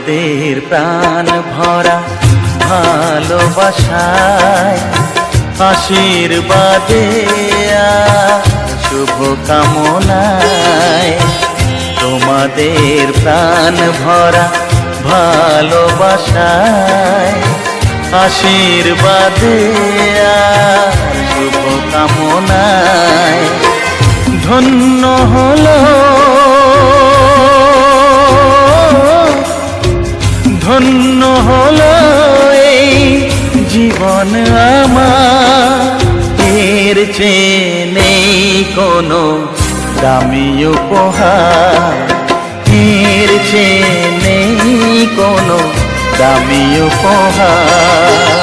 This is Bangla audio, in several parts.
তোমাদের প্রাণ ভরা ভালোবাসায় আশীর্বাদে শুভ কামনায় তোমাদের প্রাণ ভরা ভালোবাসায় আশীর্বাদে শুভ কামনায় ধন্য হলো ধন্য হলো এই জীবন আমার, এর চেয়ে নেই কোনো দামি উপহার, এর চেয়ে নেই কোনো দামি উপহার।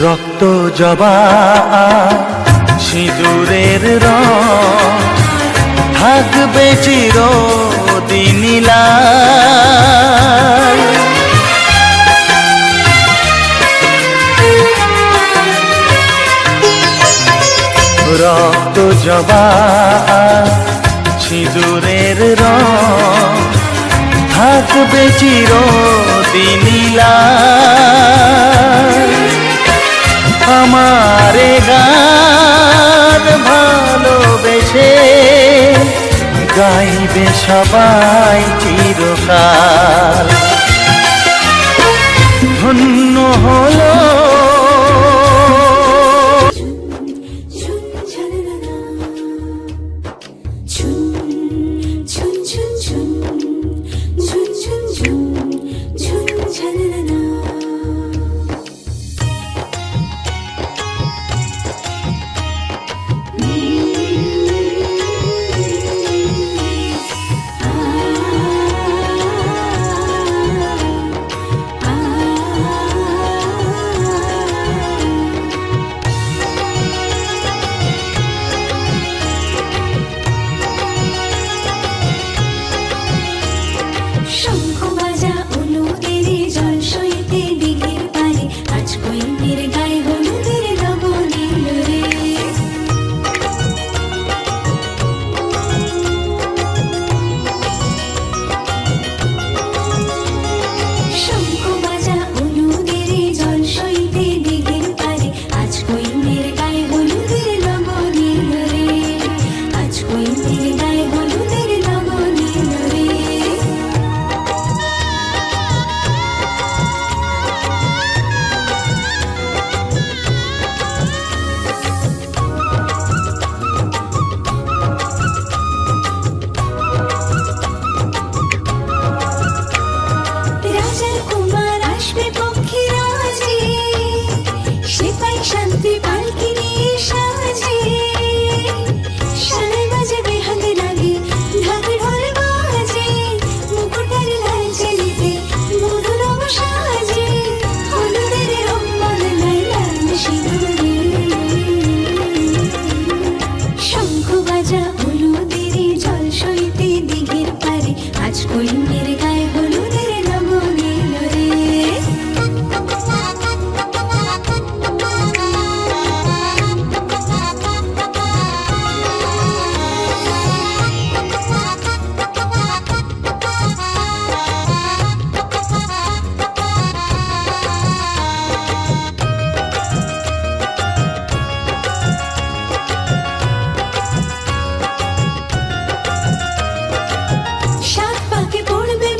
রক্ত জবা সিঁদুরের রং থাকবে চিরদিন লাল, রক্ত জবা সিঁদুরের রং থাকবে চিরদিন লাল। আমারে গান ভালোবেসে গাইবে সবাই চিরকাল। ধন্য হলো সাত পাকে পড়বে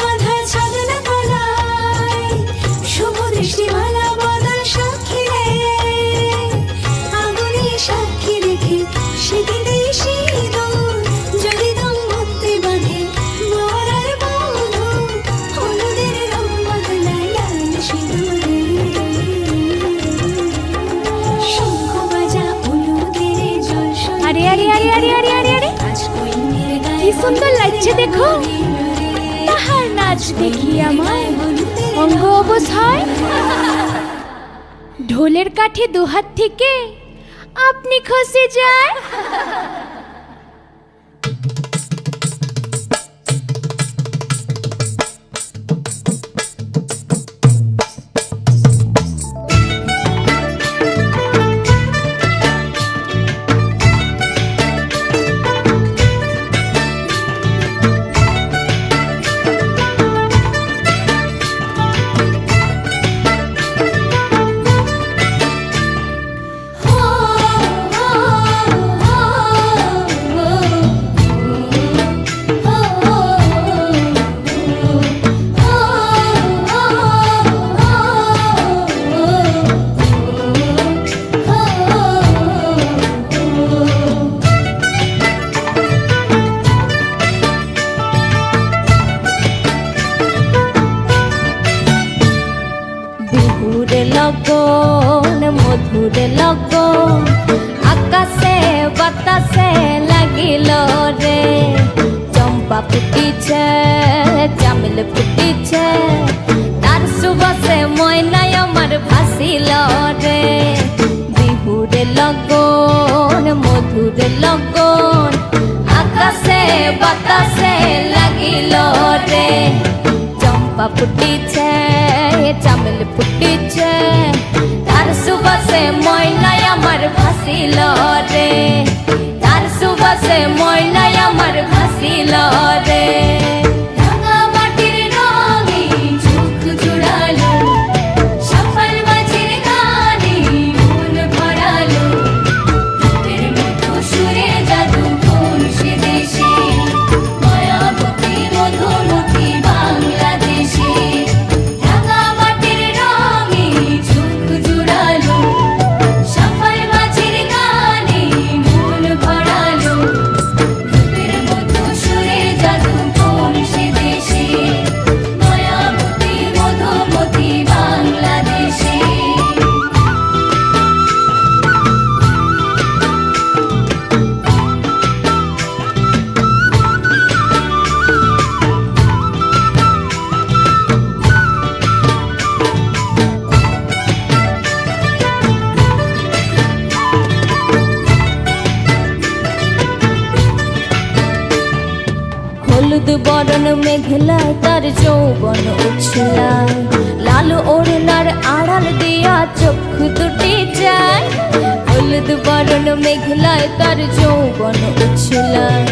আজ দেখি আমার অঙ্গ অবশ হয়। ঢোলের কাঠে দুহাত থেকে আপনি খসে যায়। লগন মধুর লগন আকাশে বাতাসে লাগিল রে। চম্পা ফুটিছে চামেল ফুটিছে তার সুবাসে ময়নাই আমার ভাসিল রে। বিহুর লগন মধুর লগন আকাশে বাতাসে লাগিল রে। চম্পা ফুটিছে চামেল ফুটিছে তার সুবাসে ময়নাই আমার ভাসিল রে। তার সুবাসে ময়নাই আমার ভাসিল রে। রাঙা মাটির রঙে চোখ জুড়ালো সফল মাঝির গানে মন ভরালো। রূপের মতো সুরে জাদু কোন সে দেশে মায়াবতী মধুমতি বাংলাদেশে। হলুদ বরণ মেঘলায় তার যৌবন উছলায়। লাল ওড়নার আড়াল দিয়া চক্ষু দুটি যায়। হলুদ বরণ মেঘলায় তার যৌবন উছলায়।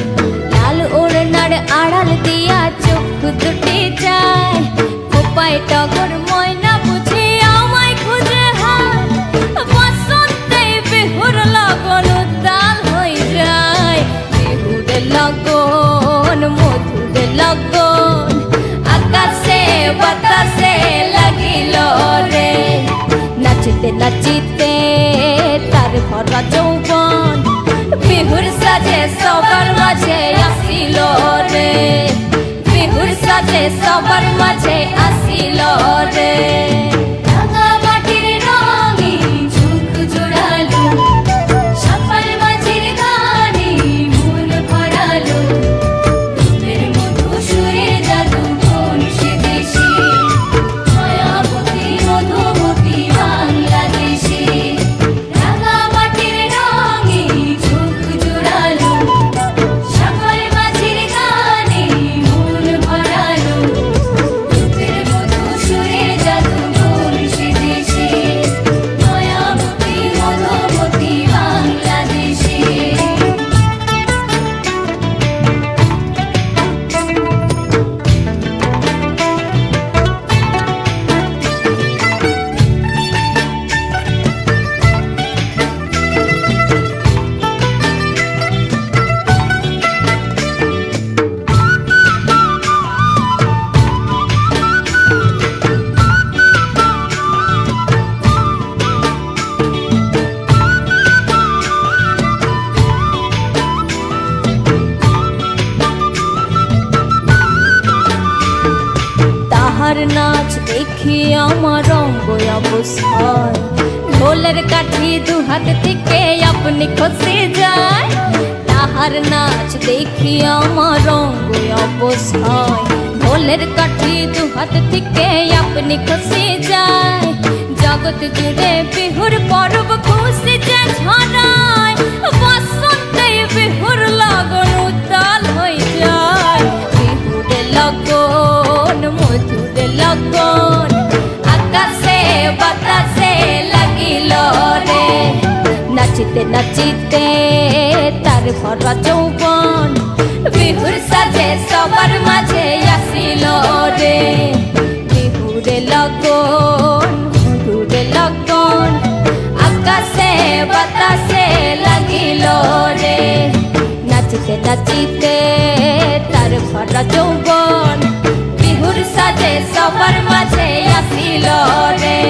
লাল ওড়নার আড়াল দিয়া চক্ষু দুটি যায়। কোপায় টগর ময়না বুঝি আমায় খুঁজে হায়। বসন্তে বিহুর লগন উত্তাল হয়ে যায়। বিহুর লগন মধুর লগন আকাশে বাতাসে লাগিল রে। নাচিতে নাচিতে তার ভরা যৌবন বিহুর সাজে সবার মাঝে আসিল রে। বিহুর সাজে সবার মাঝে আসিল রে। রাঙা মাটির রঙে চোখ জোড়ালো সফল মাঝির গানে মন ভরালো। রূপের মতো সুরে জাদু কোন সে দেশে মায়াবতী মধুমতি বাংলাদেশে। রাঙা মাটির রঙে চোখ জোড়ালো সফল মাঝির গানে মন ভরালো। রূপের মতো সুরে জাদু কোন সে দেশে মায়াবতী মধুমতি বাংলাদেশে। তাহার নাচ দেখি আমার অঙ্গ অবস্থায়। ঢোলের কাঠি দুহাত থেকে আপনি খসে যায়। তাহার নাচ দেখি আমার অঙ্গ অবস্থায়। ঢোলের কাঠি দু হাত থেকে আপনি খুশি যায়, জগৎ জুড়ে বিহুর পর্ব খুশি যে ছড়ায়, বসন্তে বিহুর লগন উত্তাল হয়ে যায়। বিহুর লগন মধুর লগন আকাশে বাতাসে লাগিল রে, নাচিতে নাচিতে তার ভরা যৌবন বিহুর সাজে সবার মাঝে আসিল রে। বিহুর লগন মধুর লগন আকাশে বাতাসে লাগিল রে, নাচিতে নাচিতে তার ভরা যৌবন বিহুর সাজে সবার মাঝে আসিল রে।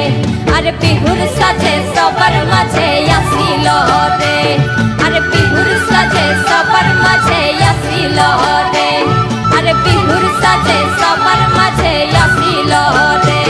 আর বিহুর সাজে সবার মাঝে আসিল রে, আর বিহুর সাজে সবার মাঝে আসিল রে, আর বিহুর সাজে সবার মাঝে আসিল রে।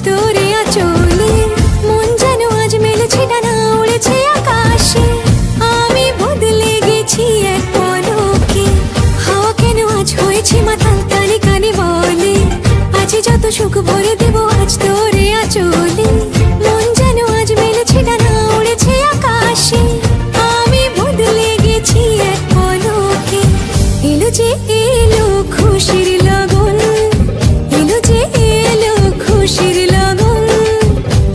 তোরে আঁচলে, মন যেন আজ মেলেছে ডানা উড়েছে আকাশে। আমি বদলে গেছি এক পলকে, হাওয়া কেন আজ হয়েছে মাতাল কানে কানে বলে, আজ যত সুখ ভরে দেব আজ তোরে আঁচলে। মন যেন আজ মেলেছে ডানা উড়েছে আকাশে, আমি বদলে গেছি এক পলকে। এলো যে এলো খুশির লগন, এলো যে এলো খুশির লগন,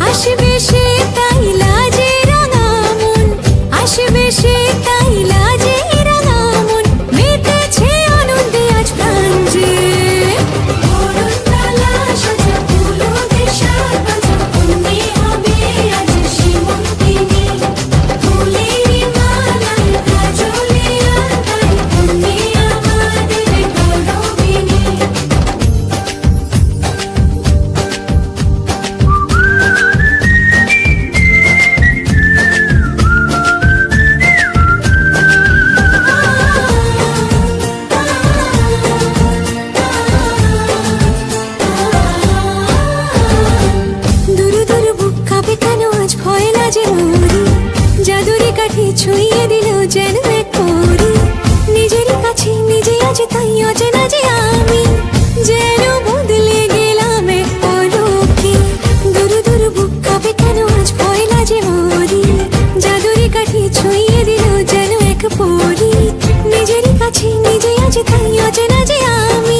আসবে সে তাই লাজে রাঙা মন, আসবে সে তাই লাজে রাঙা মন, মেতেছে আনন্দে আজ প্রাণ যে। বরণডালা সাজা ফুলো দেশার বাজা, অন্যে হবে আজ সীমন্তিনী, ফুলের মালায় কাজলে আলতায়, অন্যে আমাদের গৌরবিনী। দুরু দুরু বুক কাঁপে কেন আজ ভয় লাজে মরি, জাদুরি কাঠি ছুঁয়ে দিল যেন এক পরি, নিজেরই কাছে নিজে আছে তাই অচেনা যে আমি, যেন বদলে গেলাম এক পলকে। দুরু দুরু বুক কাঁপে কেন আজ ভয় লাজে মরি, জাদুরি কাঠি ছুঁয়ে দিল যেন এক পরি, নিজেরই কাছে নিজে আছে তাই অচেনা যে আমি,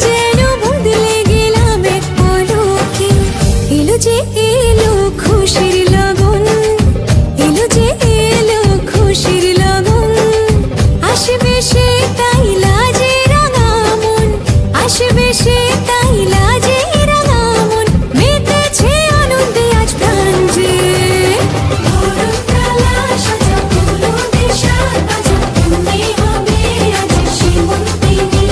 যেন বদলে গেলাম এক পলকে। এলো যে এলো খুশির লগন, এলো যে এলো খুশির লগন, আসবে সে তাই লাজে রাঙা মন, আসবে সে তাই লাজে রাঙা মন, মেতেছে আনন্দে আজ প্রাণ যে। বরণডালা সাজা ফুলো দেশার বাজা, অন্যে হবে আজ সীমন্তিনী,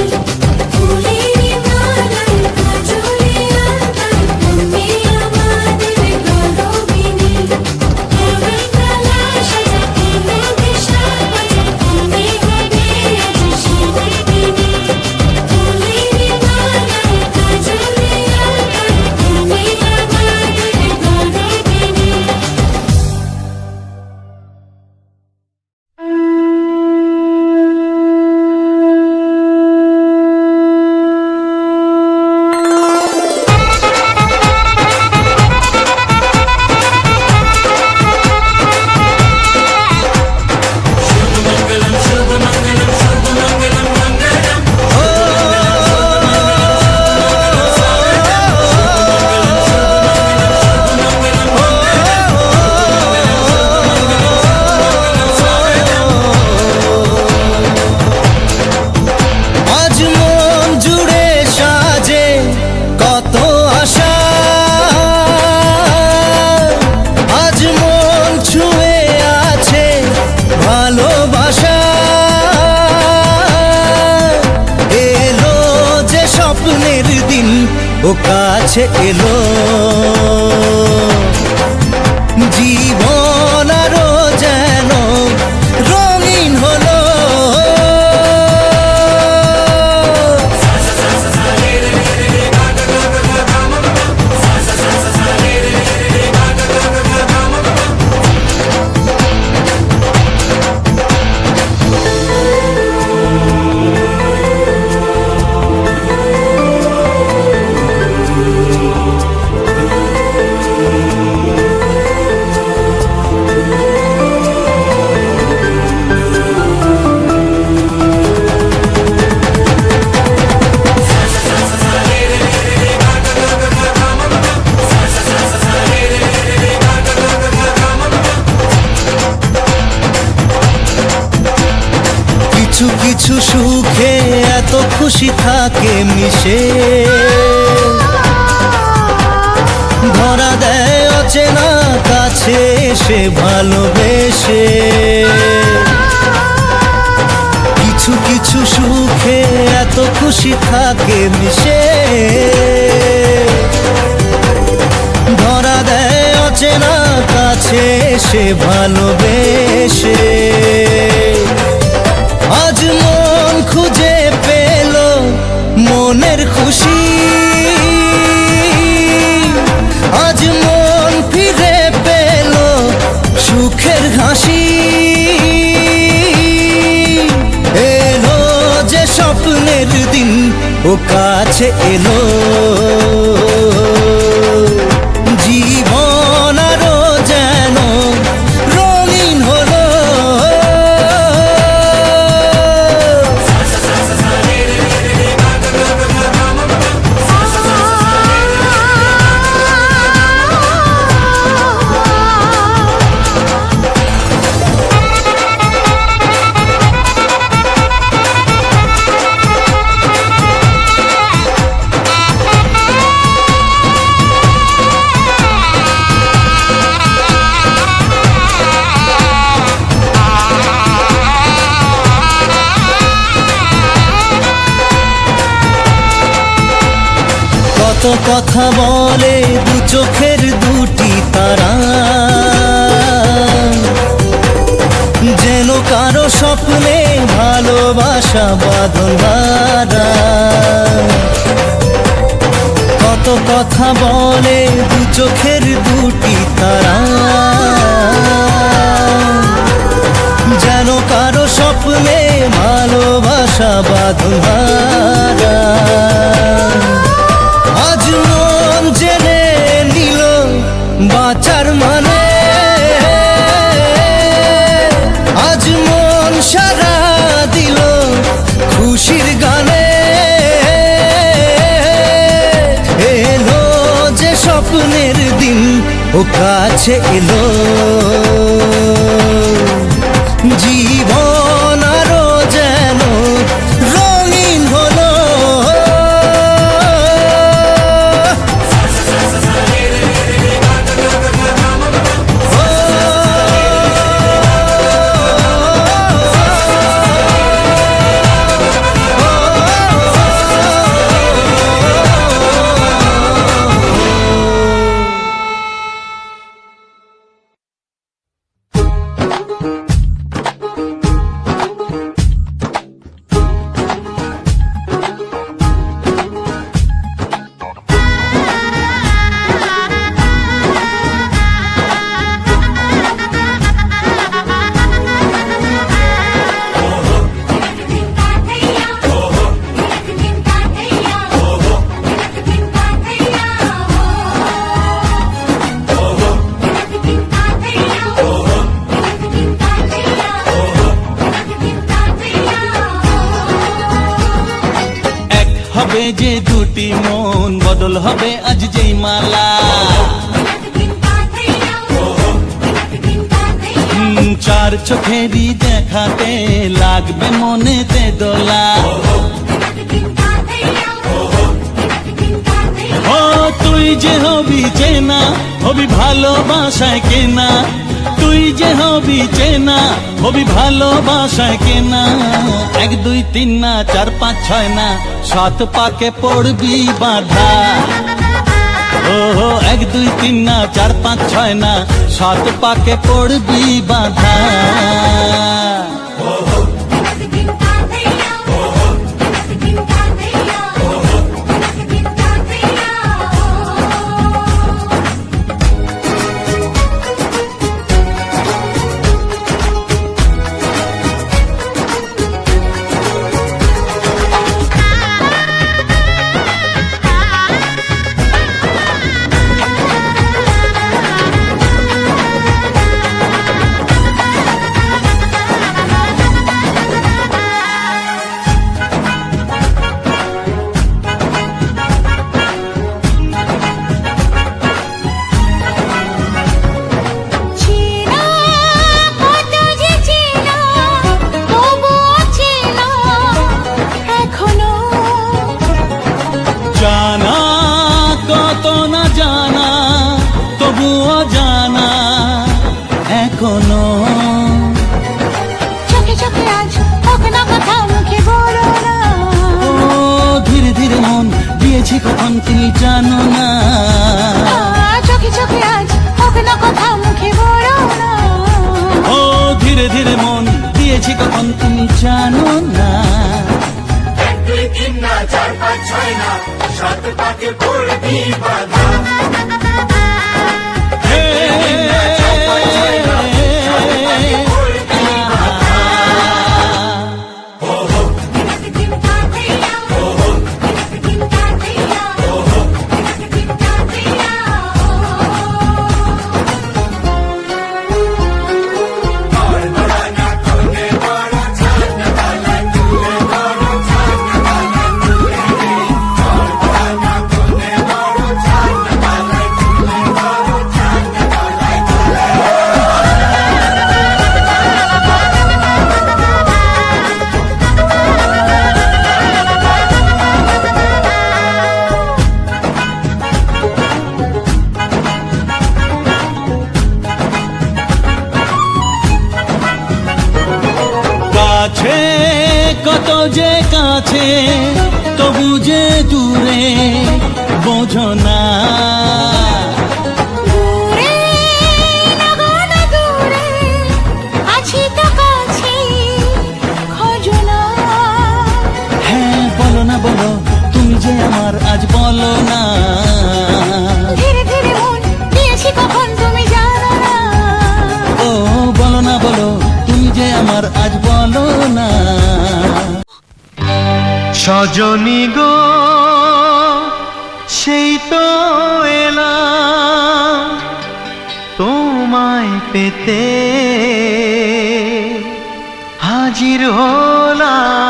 ফুলের মালায় কাজলে আলতায়, অন্যে আমাদের গৌরবিনী। বরণডালা সাজা ফুলো দেশার বাজা, অন্যে হবে আজ সীমন্তিনী, ফুলের মালায় কাজলে আলতায়, অন্যে আমাদের গৌরবিনী। আজ মন জুড়ে সাজে কত আশা, আজ মন ছুঁয়ে আছে ভালোবাসা, এলো যে স্বপ্নের দিন ও কাছে এলো, জীবন আরো যেন রঙিন হলো। কিছু কিছু সুখে এত খুশি থাকে মিশে, ধরা দেয় অচেনা কাছে সে ভালোবেসে। কিছু কিছু সুখে এত খুশি থাকে মিশে, ধরা দেয় অচেনা কাছে সে ভালোবেসে। আজ মন খুঁজে পেল মনের খুশি, ও কাছে এলো জীবন আরো যেন রঙিন হলো কত কথা বলে দু চোখের দুটি তারা যেন কারো স্বপ্নে ভালোবাসা বাঁধন হারা। কত কথা বলে দু চোখের দুটি তারা যেন কারো স্বপ্নে ভালোবাসা বাঁধন হারা। আজ মন জেনে নিল বাঁচার মানে, আজ মন সারা দিল খুশির গানে। এলো যে স্বপ্নের দিন ও কাছে এলো জীবন আরো যেন রঙিন হলো। যে দুটি মন বদল হবে আজ যেই মালা, চার চোখেরই দেখাতে লাগবে মনেতে দোলা। ও তুই যে হবি চেনা হবি ভালোবাসায় কেনা, তুই যে হবি চেনা হবি ভালোবাসায় কেনা। 1 2 3 না 4 5 6 না 7 পাকে পড়বি বাধা। ও 1 2 3 না 4 5 6 না 7 পাকে পড়বি বাধা। এখনো চোখে চোখে আজ হোক না কথা মুখে বলো না। ও ধীরে ধীরে মন দিয়েছি কখন তুমি জানো না। চোখে চোখে আজ হোক না কথা মুখে বলো না। ও ধীরে ধীরে মন দিয়েছি কখন তুমি জানো না। 1 2 3 না 4 5 6 না 7 পাকে পড়বি বাধা। কত যে কাছে তবু যে দূরে বোঝো না। দূরে লাগো না দূরে, আছি তো কাছে, খোঁজো না। হ্যাঁ বলো না বলো, তুমি যে আমার আজ বলো না। ধীরে ধীরে মন দিয়েছি কখন তুমি জানো না। ও বলো না বলো, তুমি যে আমার আজ বলো না। সজনী গো সেই তো এলাম তোমায় পেতে, হাজির হলাম।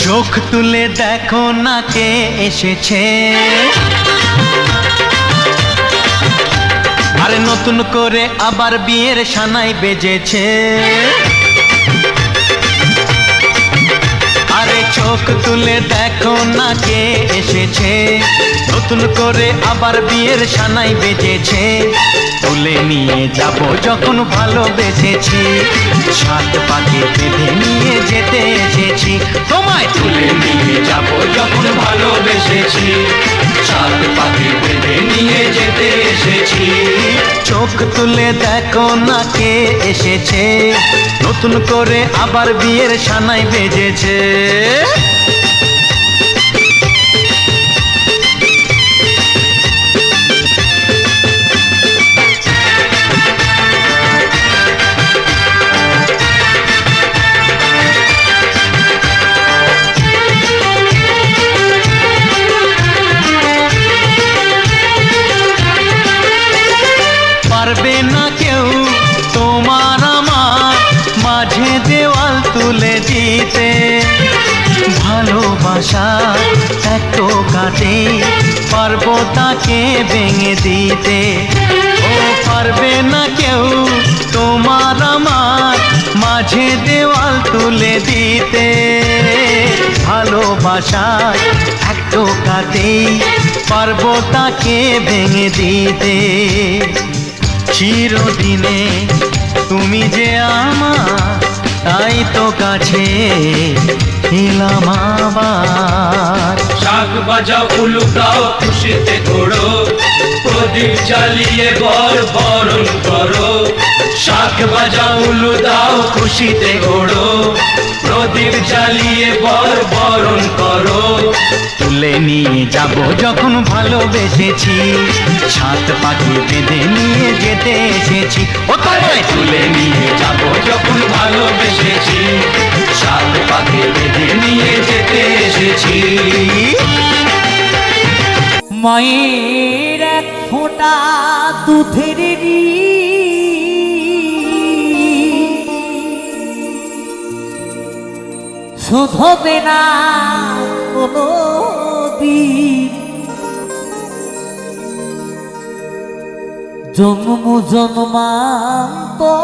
চোখ তুলে দেখো না কে এসেছে, আরে নতুন করে আবার বিয়ের সানাই বেজেছে। আরে চোখ তুলে দেখো না কে এসেছে, নতুন করে আবার বিয়ের সানাই বেজেছে। তুলে নিয়ে যাব যখন ভালোবেসেছি, সাত পাকে বেঁধে নিয়ে যেতে এসেছি। তোমায় তুলে নিয়ে যাব যখন ভালোবেসেছি, সাত পাকে বেঁধে নিয়ে যেতে এসেছি। চোখ তুলে দেখো না কে এসেছে, নতুন করে আবার বিয়ের সানাই বেজেছে। পারবে না কেউ তোমার আমার মাঝে দেওয়াল তুলে দিতে, ভালোবাসা এত কাটে পারবো তাকে ভেঙে দিতে। ও পারবে না কেউ তোমার আমার মাঝে দেওয়াল তুলে দিতে, ভালোবাসা এত কাটে পারবো তাকে ভেঙে দিতে। চিরদিনে তুমি যে আমার, তাই তো কাছে এলাম আবার। শাক বাজাও উলুকাও খুশিতে ঘোড়ো, প্রদীপ জ্বালিয়ে বর বরণ করো। শাক বাজাও উলু দাও খুশিতে ঘোড়ো, প্রদীপ জ্বালিয়ে বর বরণ করো। তুলে নিয়ে যাব যখন ভালোবেসেছি, সাত পাখি বেঁধে নিয়ে যেতে এসেছি। ও তোমায় তুলে নিয়ে যাব যখন ভালোবেসেছি, সাত পাকে বেঁধে নিয়ে যেতে এসেছি। মায়ের এক ফোঁটা দুধের শোধবে না কোনো দিন, জন্ম জন্মান্তরে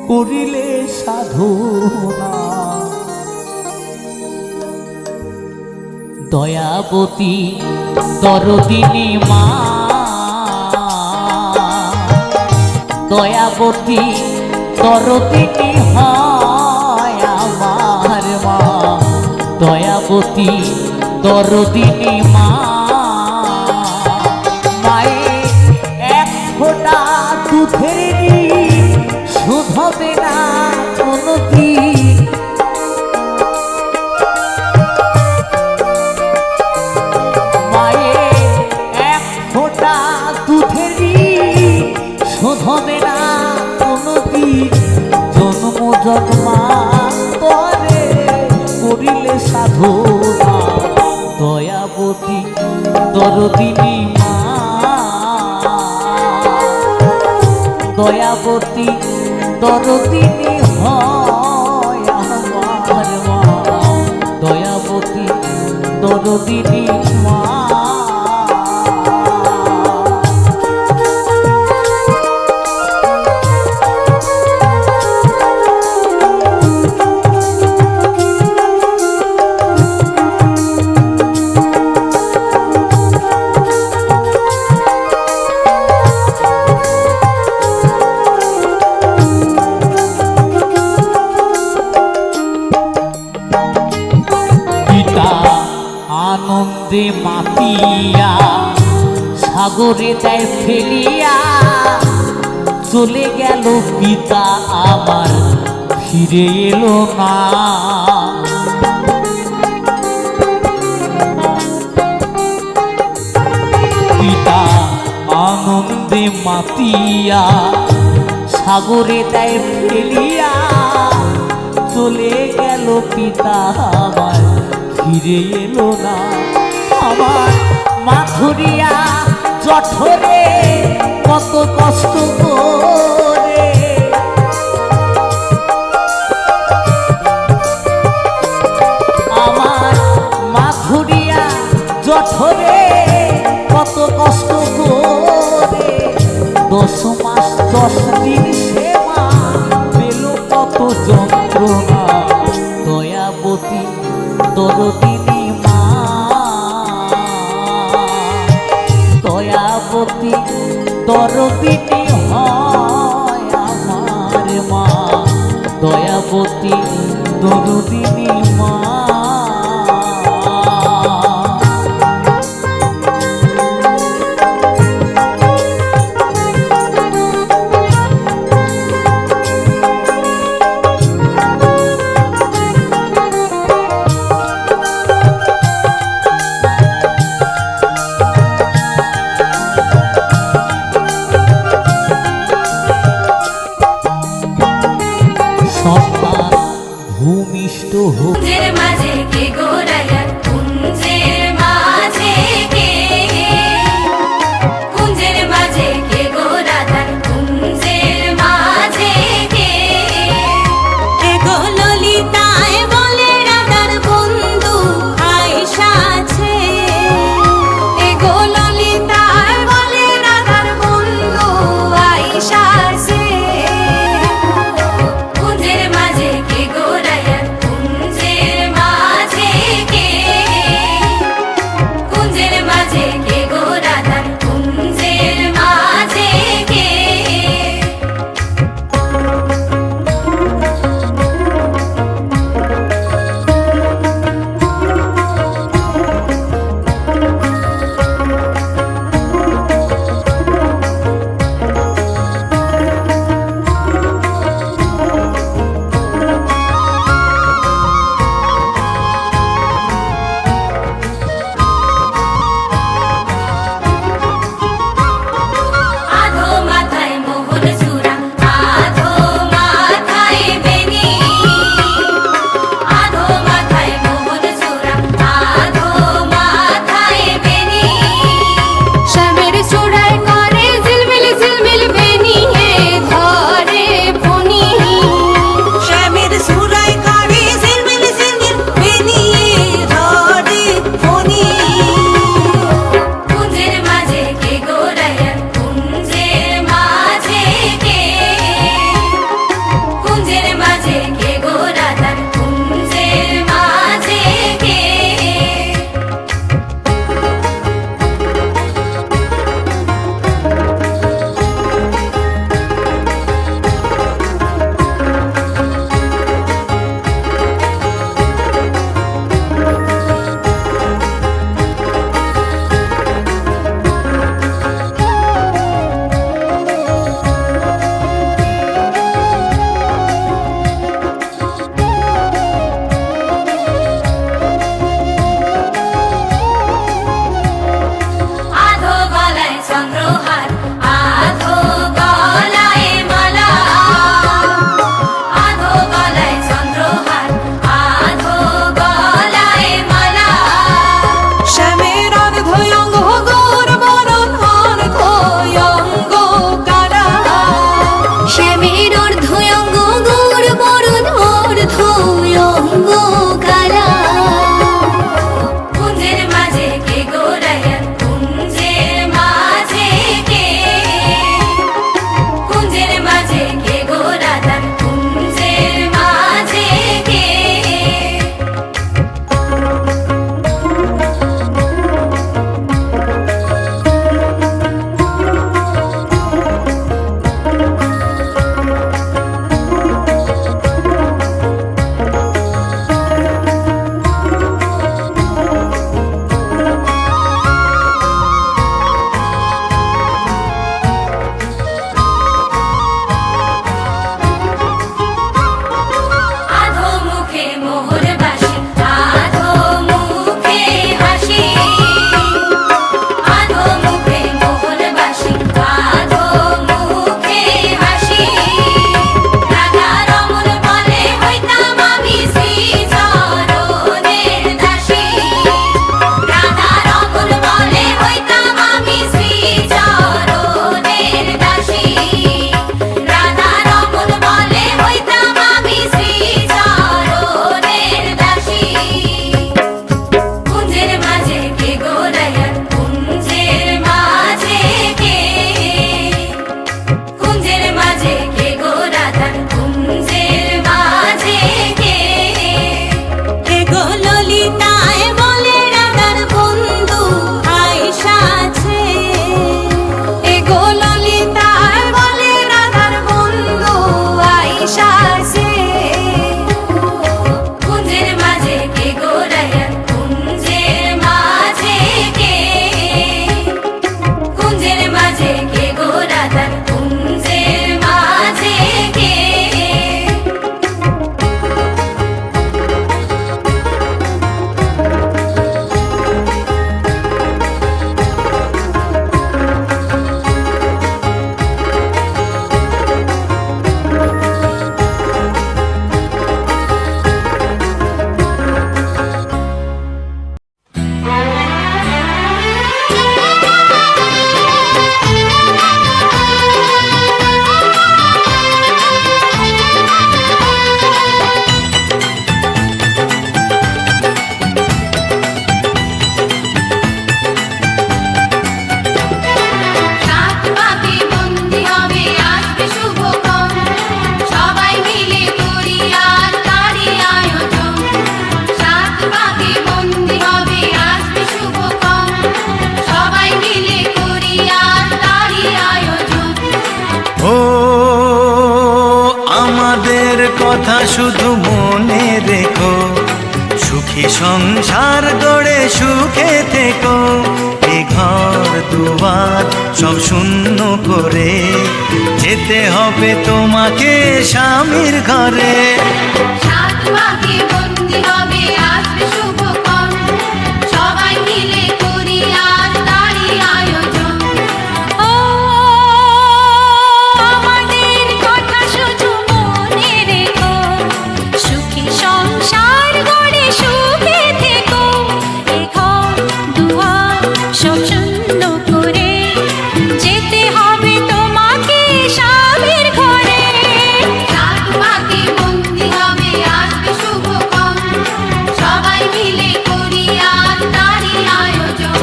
করিলে সাধনা। দয়াবতী দরদিনী মা, দয়াবতী দরদিনী হয় আমার মা, দয়াবতী দরদিনী মা। মায়ের এক ফোঁটা দুধের শোধ হবে না কোনো দিন, মায়ের এক ফোঁটা দুধের শোধ হবে না কোনো দিন, জন্ম জন্মান্তরে করিলে সাধনা। দয়াবতী দরদিনী মা, দয়াবতী দরদিনী হয় আমার মা। দরদিনী মা। পিতা আনন্দে মাতিয়া সাগরে দেয় ফেলিয়া, চলে গেল পিতা আবার ফিরে এলো না। পিতা আনন্দে মাতিয়া সাগরে দেয় ফেলিয়া, চলে গেল পিতা আবার ফিরে এলো না। আমার মাথুরিয়া জঠরে কত কষ্ট করে, আমার মাথুরিয়া জঠরে কত কষ্ট করে, 10 মাস 10 দিন সেবা পেল কত যন্ত্রণা। দয়াবতী দরদিনী মা, দয়াবতী দরদিনী হয় আমার মা, দয়াবতী দরদিনী মা। সন্তান ভূমিষ্ঠ হোক, শুধু মনে রেখো, সুখী সংসার গড়ে সুখে থেকো। এ ঘর দুয়ার সব শূন্য করে যেতে হবে তোমাকে স্বামীর ঘরে। সাত পাকে বন্দি হবে আসবে শুভক্ষণ, সবাই মিলে করি আজ তারই আয়োজন। ও আমাদের কথা শুধু মনে রেখো, সুখী সংসার গড়ে সুখে থেকো। এ ঘর দুয়ার সব শূন্য করে যেতে হবে তোমাকে স্বামীর ঘরে। সাত পাকে বন্দি হবে আসবে শুভক্ষণ, সবাই মিলে করি আজ তারই আয়োজন।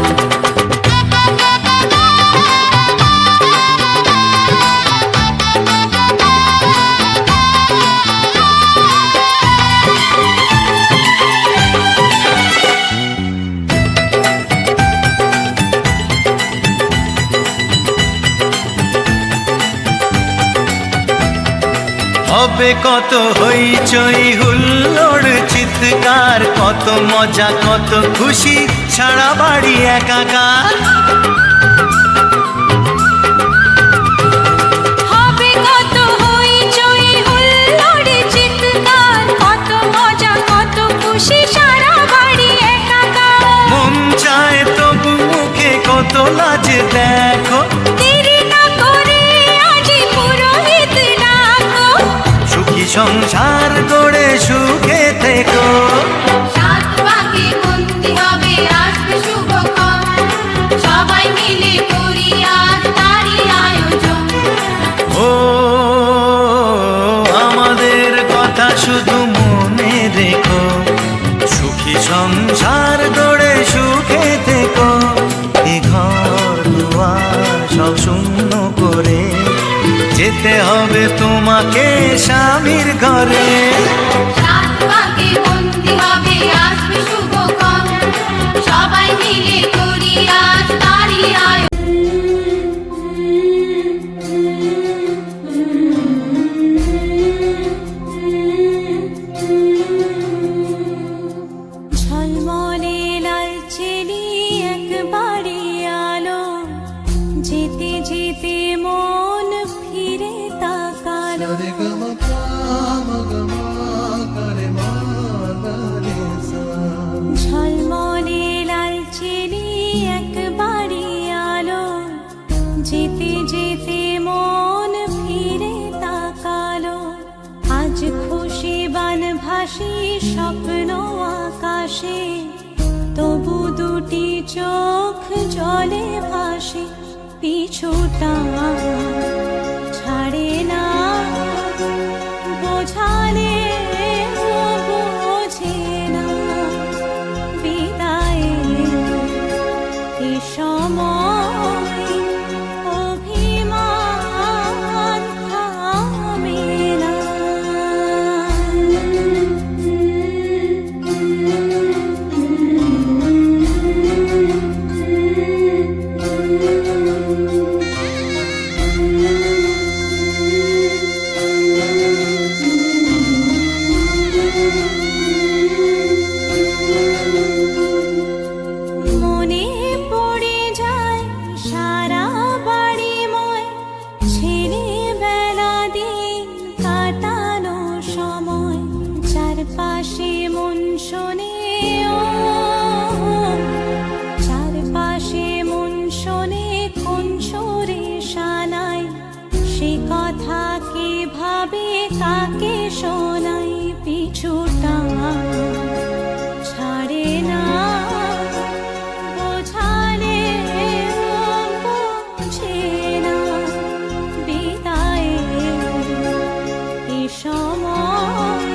হবে কত হইচই হুল্লোড় চিৎকার, কত মজা কত খুশি সারা বাড়ি একাকার। হবে কত হইচই হুল্লোড় চিৎকার, কত মজা কত খুশি সারা বাড়ি একাকার। মন চায় তবু মুখে কত লাজ দেখো, দেরি না করে আজই পুরোহিত ডাকো। সুখী সংসার গড়ে সুখে থেকো। সাত পাকে বন্দি হবে আসবে শুভক্ষণ, সবাই মিলে করি আজ তারই আয়োজন। ও আমাদের কথা শুধু মনে রেখো, সুখী সংসার গড়ে সুখে থেকো। এ ঘর দুয়ার সব শূন্য করে যেতে হবে তোমাকে স্বামীর ঘরে। সাত পাকে বন্দি হবে আসবে শুভক্ষণ, সবাই মিলে করি আজ তারই আয়োজন। ঝলমলে লালচেলি একবারে আলো, যেতে যেতে মন ফিরে তাকালো। ঝলমলে লালচেলি একবারে আলো, যেতে যেতে মন ফিরে তাকালো। আজ খুশি বানভাসি স্বপ্ন আকাশে, তবু দুটি চোখ জলে ভাসে। পিছুটা ছাড়ে না, বোঝালে বোঝে না। বিদায়ের এ সময় অভিমান থামে না। মনে পড়ে যায় সারা বাড়িময়, ছেলেবেলা দিন কাটানো সময়। চারপাশে মন শোনে ও, চারপাশে মন শোনে কোন সুরে শানাই। সে কথা কে ভাবে কাকে শোনাই। পিছুটা ছাড়ে না, বোঝালে বোঝে না। বিদায়ের এ সময়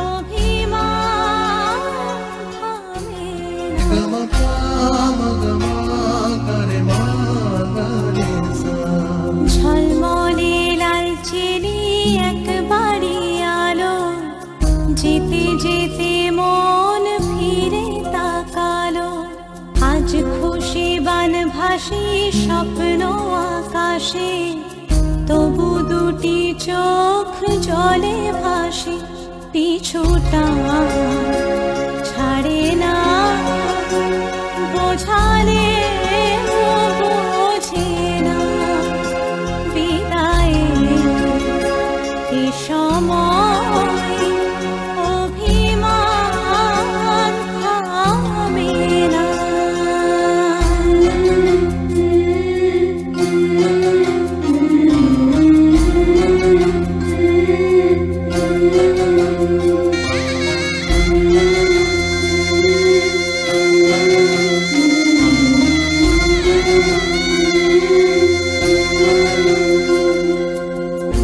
অভিমান থামে না। ঝলমলে লালচেলি একবারে আলো, যেতে যেতে মন ফিরে তাকালো। আজ খুশি বানভাসি স্বপ্ন আকাশে, তবু দুটি চোখ জলে ভাসে পিছুটা ছাড়ে না বোঝালে বোঝে না বিদায়ের এ সময় অভিমান থামে না।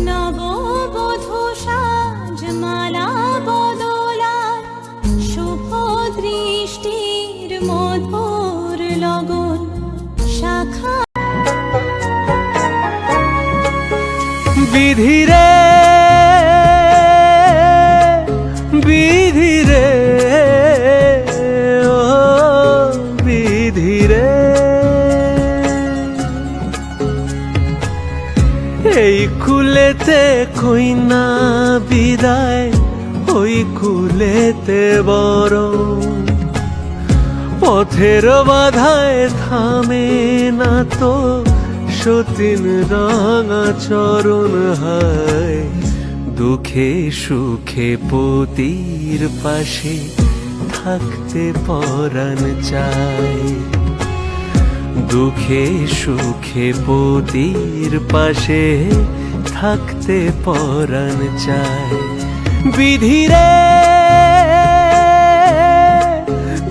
নববধূ সাজমালা বদলার শুভ দৃষ্টির মধুর লগন শাখা বিধিরে বিধিরে ও বিধিরে এই কুলেতে কইনা বিদায় ওই কুলেতে বড় পথের বাধায় থামে না তো সতীন রাঙা চরণ হায় দুঃখে সুখে পতির পাশে থাকতে পরাণ চায় দুঃখে সুখে পতির পাশে থাকতে পরাণ চায় বিধিরে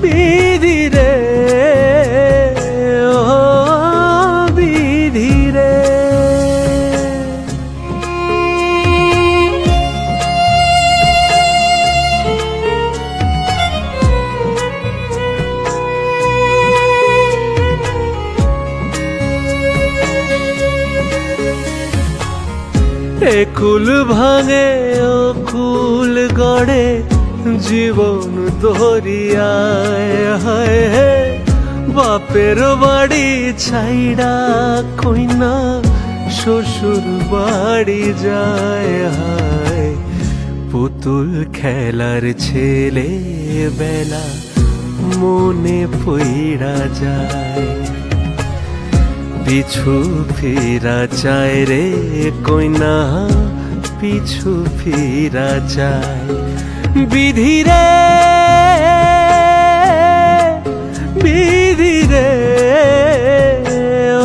বিধিরে ও বিধিরে কুল ভাঙে ও কুল গড়ে জীবন দরিয়ায় হায় হে বাপের বাড়ি ছাইড়া কইনা শ্বশুর বাড়ি যায় হায় পুতুল খেলার ছেলে বেলা মনে পইড়া যায় পিছু ফিরা চায় রে কইনা পিছু ফিরা চায় বিধিরে বিধিরে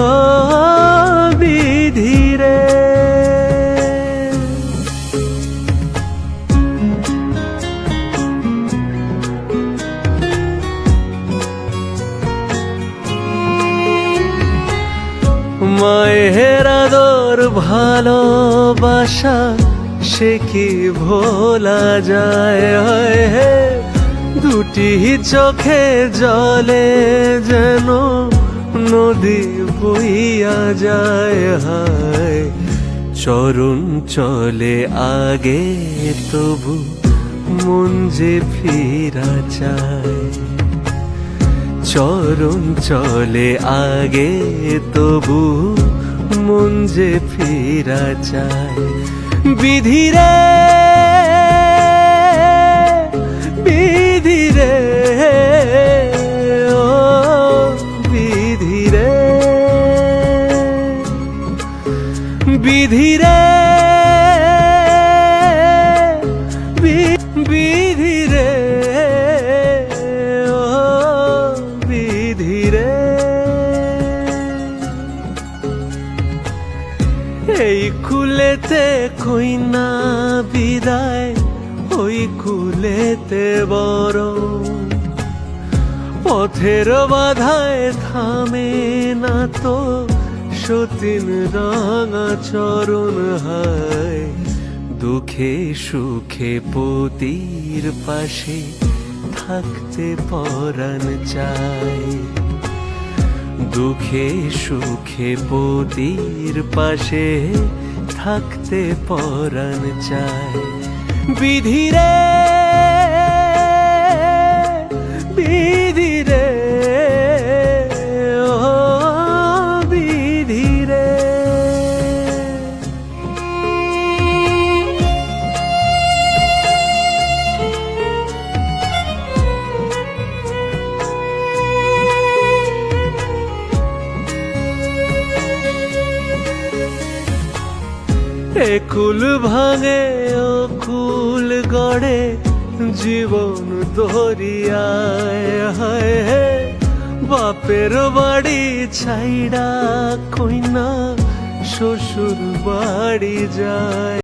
ও বিধিরে মায়ের আদর ভালোবাসা সে কি ভোলা যায় হায় হে দুটি চোখে জলে যেন নদী বইয়া যায় হায় চরণ চলে আগে তবু মন যে ফিরা চায় চরণ চলে আগে তবু মন যে ফিরা চায় বিধিরে বিধিরে ও বিধিরে বিধিরে বিধিরে ও বিধিরে এই কুলেতে কইনা বিদায় ওই কুলেতে বড় পথের বাধায় থামে না তো সতীন রাঙা চরণ হায় দুঃখে সুখে পতির পাশে থাকতে পরাণ চায় দুঃখে সুখে পতির পাশে থাকতে পরাণ চায় বিধিরে বিধিরে ও বিধিরে এ কুল ভাঙে ও কুল গড়ে জীবন দরিয়ায় হায় হে বাপের বাড়ি ছাইড়া কইনা শ্বশুর বাড়ি যায়